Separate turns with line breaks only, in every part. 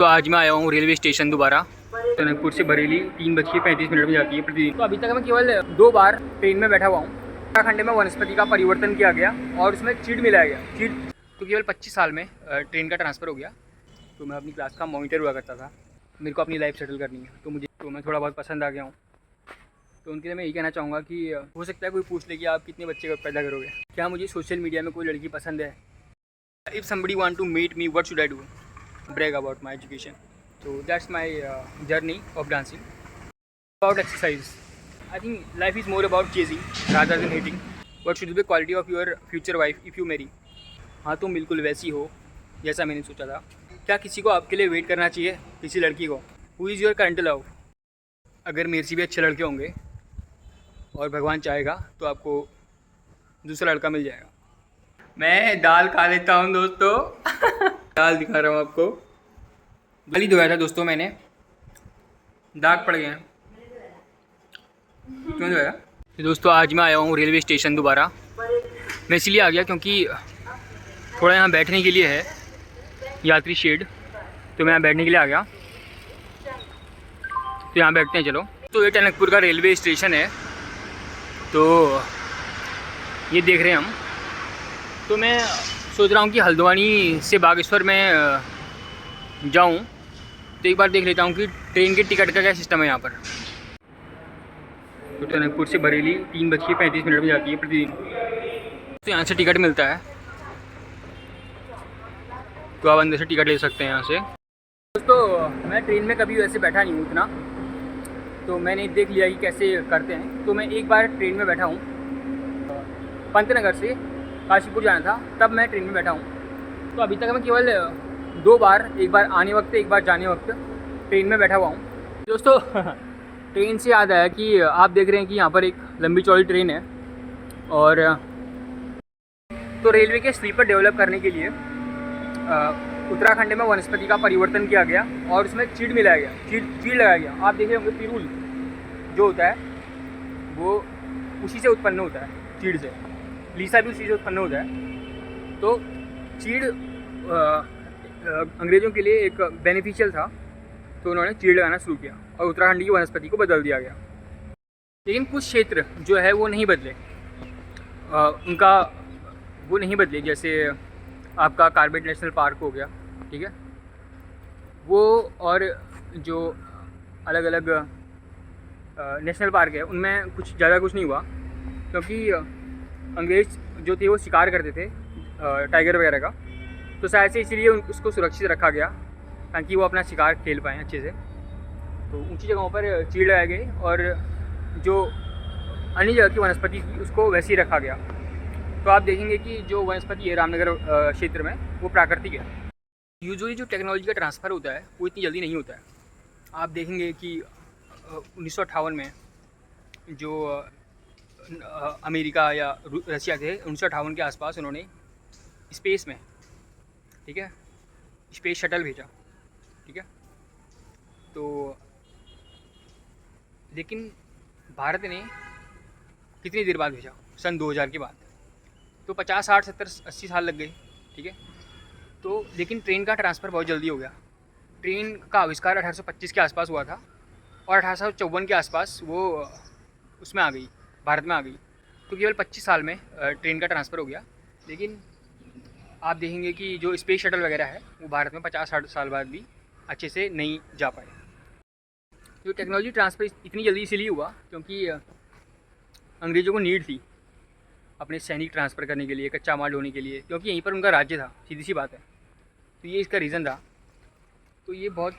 तो आज मैं आया हूँ रेलवे स्टेशन दोबारा। टनकपुर से बरेली 3:35 में जाती है प्रतिदिन। तो अभी तक मैं केवल 2 बार ट्रेन में बैठा हुआ हूँ। उत्तराखंड में वनस्पति का परिवर्तन किया गया और उसमें चीड़ मिलाया गया। चीड़ तो केवल 25 साल में ट्रेन का ट्रांसफ़र हो गया। तो मैं अपनी क्लास का मॉनिटर हुआ करता था। मेरे को अपनी लाइफ सेटल करनी है तो मैं थोड़ा बहुत पसंद आ गया हूँ। तो उनके लिए मैं यही कहना चाहूँगा कि हो सकता है कोई पूछ ले कि आप कितने बच्चे पैदा करोगे, क्या मुझे सोशल मीडिया में कोई लड़की पसंद है। If somebody want to meet me, what should I do? Brag about my education. So that's my journey of dancing. About exercise, I think life is more about chasing rather than hitting. What should be the quality of your future wife if you marry? हाँ, तुम बिल्कुल वैसी हो जैसा मैंने सोचा था। क्या किसी को आपके लिए वेट करना चाहिए, किसी लड़की को? Who is your current love? अगर मेरे से भी अच्छे लड़के होंगे और भगवान चाहेगा तो आपको दूसरा लड़का मिल जाएगा। मैं दाल खा लेता हूँ दोस्तों। दाल दिखा रहा हूँ आपको। दाल ही धोया था दोस्तों मैंने, दाग पड़ गए हैं। क्यों धोया? तो दोस्तों आज मैं आया हूँ रेलवे स्टेशन दोबारा। मैं इसलिए आ गया क्योंकि थोड़ा यहाँ बैठने के लिए है यात्री शेड, तो मैं यहाँ बैठने के लिए आ गया। तो यहाँ बैठते हैं चलो। तो ये टनकपुर का रेलवे स्टेशन है, तो ये देख रहे हैं हम। तो मैं सोच रहा हूँ कि हल्द्वानी से बागेश्वर में जाऊँ, तो एक बार देख लेता हूँ कि ट्रेन के टिकट का क्या सिस्टम है यहाँ पर। तो टनकपुर से बरेली 3:35 में जाती है प्रतिदिन। तो यहाँ से टिकट मिलता है, तो आप अंदर से टिकट ले सकते हैं यहाँ से। दोस्तों मैं ट्रेन में कभी वैसे बैठा नहीं हूँ उतना, तो मैंने देख लिया कि कैसे करते हैं। तो मैं एक बार ट्रेन में बैठा हूँ, पंतनगर से काशीपुर जाना था, तब मैं ट्रेन में बैठा हूँ। तो अभी तक मैं केवल 2 बार, एक बार आने वक्त एक बार जाने वक्त ट्रेन में बैठा हुआ हूँ दोस्तों। ट्रेन से याद आया कि आप देख रहे हैं कि यहाँ पर एक लंबी चौड़ी ट्रेन है, और तो रेलवे के स्लीपर डेवलप करने के लिए उत्तराखंड में वनस्पति का परिवर्तन किया गया और उसमें चीड़ मिलाया गया, चीड़ लगाया गया। आप देख रहे होंगे पिरूल जो होता है वो उसी से उत्पन्न होता है, चीड़ से। लीसा भी उसी से उत्पन्न होता है। तो चीड़ अंग्रेज़ों के लिए एक बेनिफिशियल था, तो उन्होंने चीड़ लगाना शुरू किया और उत्तराखंड की वनस्पति को बदल दिया गया। लेकिन कुछ क्षेत्र जो है वो नहीं बदले, उनका वो नहीं बदले। जैसे आपका कार्बेट नेशनल पार्क हो गया, ठीक है, वो और जो अलग अलग नेशनल पार्क है उनमें कुछ ज़्यादा कुछ नहीं हुआ, क्योंकि अंग्रेज़ जो थे वो शिकार करते थे टाइगर वगैरह का। तो शायद से इसलिए उसको सुरक्षित रखा गया ताकि वो अपना शिकार खेल पाएँ अच्छे से। तो ऊंची जगहों पर चीड़ लगाए गए और जो अन्य जगह की वनस्पति थी उसको वैसे ही रखा गया। तो आप देखेंगे कि जो वनस्पति है रामनगर क्षेत्र में वो प्राकृतिक है। यूजुअली जो टेक्नोलॉजी का ट्रांसफ़र होता है वो इतनी जल्दी नहीं होता है। आप देखेंगे कि 1958 में जो अमेरिका या रशिया थे, 1958 के आसपास उन्होंने स्पेस में, ठीक है, स्पेस शटल भेजा, ठीक है। तो लेकिन भारत ने कितनी देर बाद भेजा? सन 2000 के बाद। तो 50, 60, 70, 80 साल लग गए, ठीक है। तो लेकिन ट्रेन का ट्रांसफ़र बहुत जल्दी हो गया। ट्रेन का आविष्कार 1825 के आसपास हुआ था और 1854 के आसपास वो उसमें आ गई, भारत में आ गई। तो केवल 25 साल में ट्रेन का ट्रांसफ़र हो गया। लेकिन आप देखेंगे कि जो स्पेस शटल वगैरह है वो भारत में 50-60 साल बाद भी अच्छे से नहीं जा पाए। तो टेक्नोलॉजी ट्रांसफ़र इतनी जल्दी इसलिए हुआ क्योंकि अंग्रेज़ों को नीड थी अपने सैनिक ट्रांसफ़र करने के लिए, कच्चा माल ढोने के लिए, क्योंकि यहीं पर उनका राज्य था, सीधी सी बात है। तो ये इसका रीज़न था। तो ये बहुत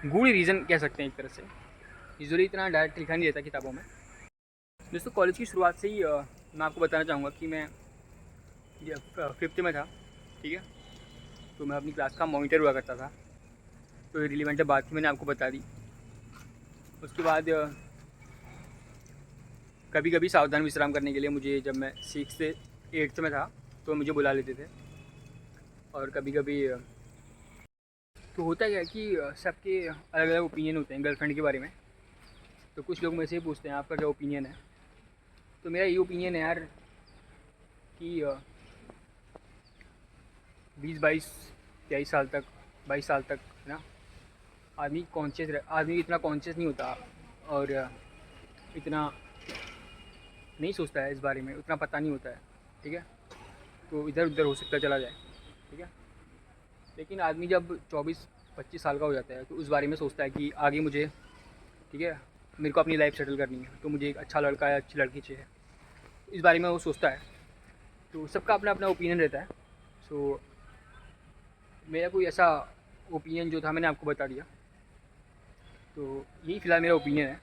गूढ़ रीज़न कह सकते हैं एक तरह से। यूजुअली इतना डायरेक्ट लिखा नहीं रहता किताबों में। दोस्तों कॉलेज की शुरुआत से ही मैं आपको बताना चाहूँगा कि मैं 5th में था, ठीक है। तो मैं अपनी क्लास का मॉनिटर हुआ करता था। तो ये रिलेवेंट बात थी, मैंने आपको बता दी। उसके बाद कभी कभी सावधान विश्राम करने के लिए मुझे, जब मैं 6th से 8th में था, तो मुझे बुला लेते थे। और कभी कभी तो होता क्या है कि सबके अलग अलग ओपिनियन होते हैं गर्लफ्रेंड के बारे में। तो कुछ लोग मुझसे पूछते हैं आपका क्या ओपिनियन है। तो मेरा ये ओपिनियन है यार कि 20, 22, 23 साल तक 22 साल तक, है ना, आदमी इतना कॉन्शियस नहीं होता और इतना नहीं सोचता है इस बारे में, उतना पता नहीं होता है, ठीक है। तो इधर उधर हो सकता चला जाए, ठीक है। लेकिन आदमी जब 24-25 साल का हो जाता है तो उस बारे में सोचता है कि आगे मुझे, ठीक है, मेरे को अपनी लाइफ सेटल करनी है, तो मुझे एक अच्छा लड़का या अच्छी लड़की चाहिए, इस बारे में वो सोचता है। तो सबका अपना अपना ओपिनियन रहता है। सो मेरा कोई ऐसा ओपिनियन जो था मैंने आपको बता दिया, तो यही फ़िलहाल मेरा ओपिनियन है।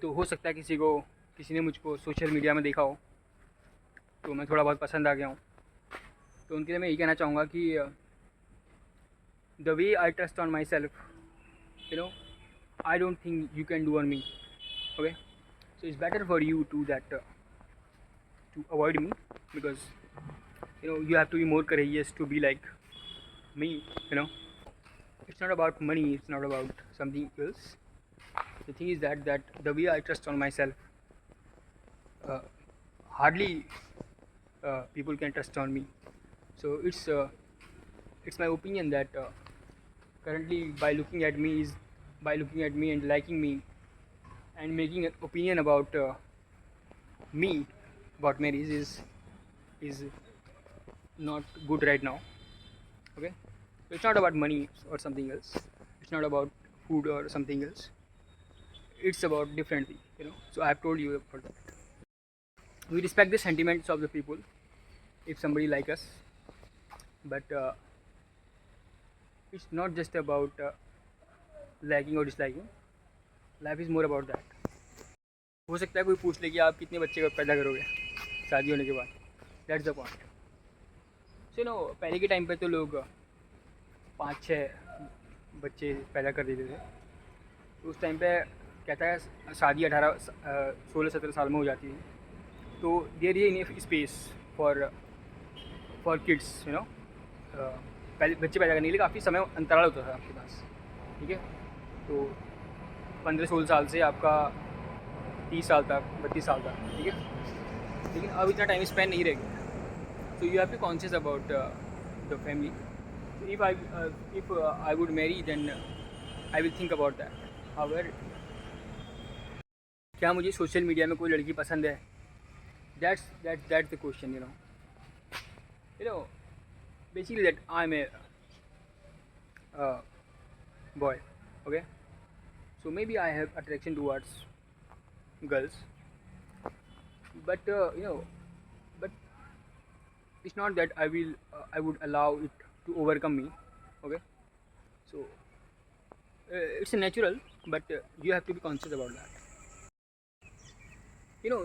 तो हो सकता है किसी ने मुझको सोशल मीडिया में देखा हो तो मैं थोड़ा बहुत पसंद आ गया हूँ, तो उनके लिए मैं यही कहना चाहूँगा कि the way I trust on myself, you know, I don't think you can do on me, okay. So it's better for you to that to avoid me, because you have to be more courageous to be like me, it's not about money, it's not about something else. The thing is that the way I trust on myself, hardly people can trust on me. So it's my opinion that currently by looking at me and liking me and making an opinion about me about marriage is not good right now, okay. So it's not about money or something else, it's not about food or something else, it's about different thing. So I have told you about that. We respect the sentiments of the people if somebody like us, but it's not just about liking or disliking. Life is more about that. हो सकता है कोई पूछ ले कि आप कितने बच्चे पैदा करोगे शादी होने के बाद, दैट्स द पॉइंट। सो पहले के टाइम पे तो लोग 5-6 बच्चे पैदा कर देते थे, तो उस टाइम पे कहता है शादी 16-17 साल में हो जाती है, तो there is enough space for kids, पहले बच्चे पैदा करने के लिए काफ़ी समय अंतराल होता था आपके पास, ठीक है। तो 15-16 साल से आपका 30 साल तक, 32 साल तक, ठीक है। लेकिन अब इतना टाइम स्पेंड नहीं रह गया, so you have to conscious about the family. If I would marry, then I will think about that. However, क्या मुझे सोशल मीडिया में कोई लड़की पसंद है? That's the question, basically that I'm a boy, okay. So maybe I have attraction towards girls, but but it's not that I would allow it to overcome me, okay. So it's a natural, but you have to be conscious about that.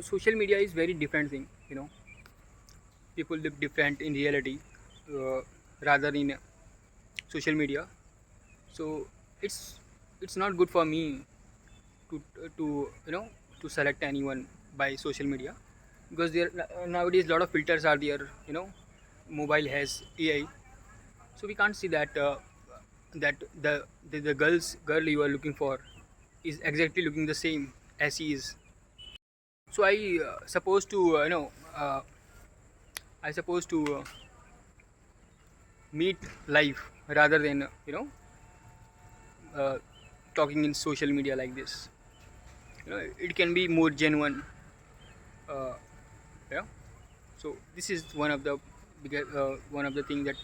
Social media is very different thing, people live different in reality rather in social media. So it's not good for me to select anyone by social media, because there nowadays a lot of filters are there, mobile has AI, so we can't see that that the girl you are looking for is exactly looking the same as he is. So I supposed to meet live rather than talking in social media like this. It can be more genuine, yeah. So this is one of the thing that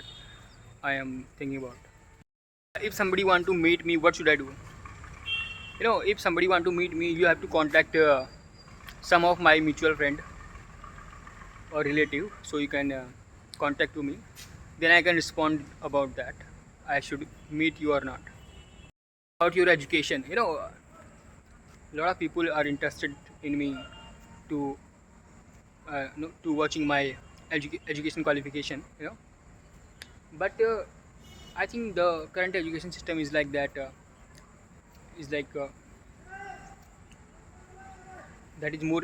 I am thinking about. If somebody want to meet me, what should I do? If somebody want to meet me, you have to contact some of my mutual friend or relative, so you can contact to me, then I can respond about that I should meet you or not. About your education, a lot of people are interested in me to to watching my education qualification, but I think the current education system is like that, that is more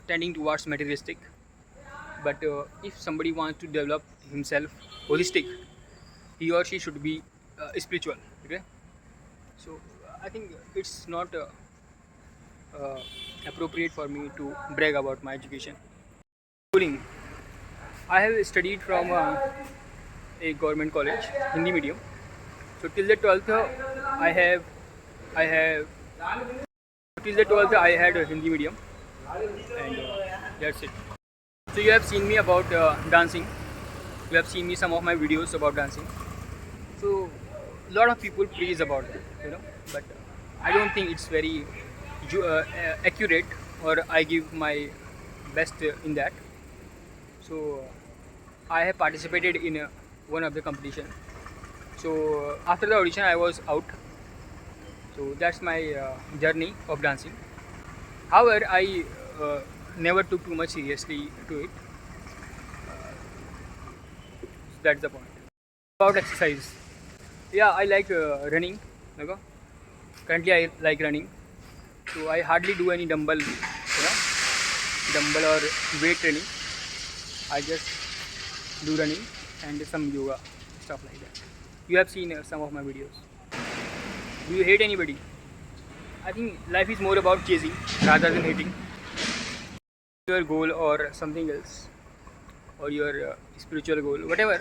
tending towards materialistic. But if somebody wants to develop himself holistic, he or she should be spiritual, okay. So I think it's not appropriate for me to brag about my education. Schooling, I have studied from a government college, Hindi medium. So till the 12th, I have till the 12th I had a Hindi medium, and that's it. So you have seen me about dancing. You have seen me some of my videos about dancing. So a lot of people praise about that, but I don't think it's very accurate, or I give my best in that. So I have participated in one of the competition. So after the audition I was out. So that's my journey of dancing. However, I never took too much seriously to it. That's the point. About exercise, yeah, I like running. Currently I like running. So I hardly do any dumbbell or weight training. I just do running and some yoga, stuff like that. You have seen some of my videos. Do you hate anybody? I think life is more about chasing rather than hating. Your goal or something else, or your spiritual goal, whatever.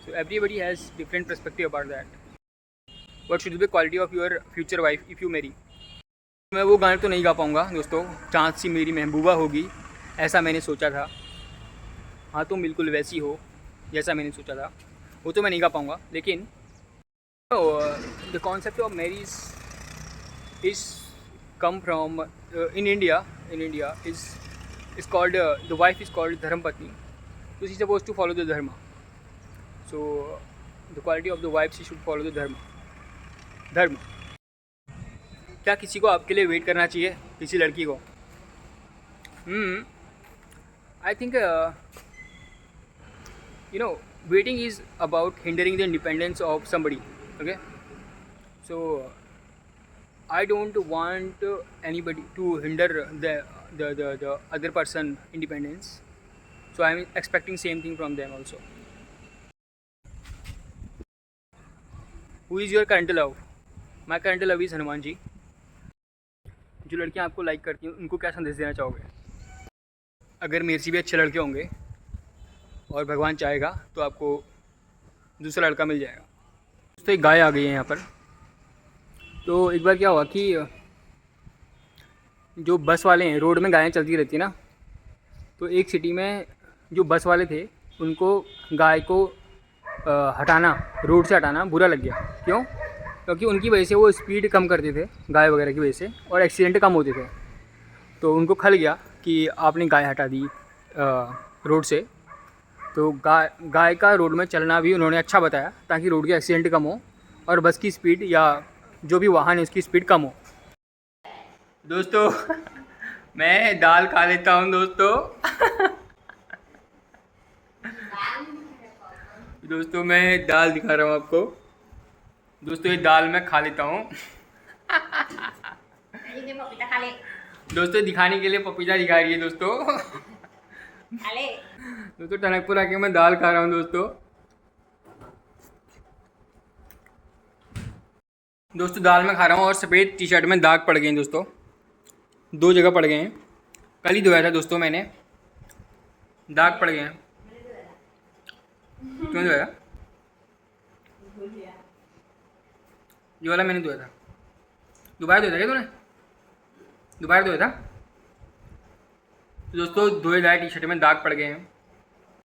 So everybody has different perspective about that. What should be the quality of your future wife if you marry? मैं वो गाने तो नहीं गा पाऊँगा दोस्तों, चाँद सी मेरी महबूबा होगी ऐसा मैंने सोचा था, हाँ तुम बिल्कुल वैसी हो जैसा मैंने सोचा था, वो तो मैं नहीं गा पाऊँगा. लेकिन the concept of marriage is come from in India is called the wife is called dharmapatni. So she is supposed to follow the dharma. So the quality of the wife, she should follow the dharma. क्या किसी को आपके लिए wait करना चाहिए, किसी लड़की को? I think waiting is about hindering the independence of somebody. Okay, so I don't want anybody to hinder the other person independence. So I'm expecting same thing from them also. Who is your current love? My current love is Hanuman ji. जो लड़कियां आपको like करती हैं उनको क्या संदेश देना चाहोगे? अगर मेरे से भी अच्छे लड़के होंगे और भगवान चाहेगा तो आपको दूसरा लड़का मिल जाएगा. तो एक गाय आ गई है यहाँ पर. तो एक बार क्या हुआ कि जो बस वाले हैं, रोड में गायें चलती रहती है ना, तो एक सिटी में जो बस वाले थे उनको गाय को हटाना, रोड से हटाना बुरा लग गया. क्यों? क्योंकि उनकी वजह से वो स्पीड कम करते थे गाय वगैरह की वजह से, और एक्सीडेंट कम होते थे. तो उनको खल गया कि आपने गाय हटा दी रोड से. तो गाय का रोड में चलना भी उन्होंने अच्छा बताया ताकि रोड के एक्सीडेंट कम हो और बस की स्पीड या जो भी वाहन है उसकी स्पीड कम हो. दोस्तों मैं दाल खा लेता हूँ दोस्तों मैं दाल दिखा रहा हूँ आपको. दोस्तों ये दाल मैं खा लेता हूँ. दोस्तों दिखाने के लिए पपीता दिखा रही है दोस्तों. टनकपुर आके मैं दाल खा रहा हूँ दोस्तों दाल में खा रहा हूँ और सफ़ेद टी शर्ट में दाग पड़ गए हैं दोस्तों, 2 जगह पड़ गए हैं. कल ही धोया था दोस्तों मैंने, दाग पड़ गए हैं. क्यों धोया? ये वाला मैंने धोया था. दोबारा धोया था क्या तूने? दोबारा धोया था? दोस्तों धोए दाए टी शर्ट में दाग पड़ गए हैं.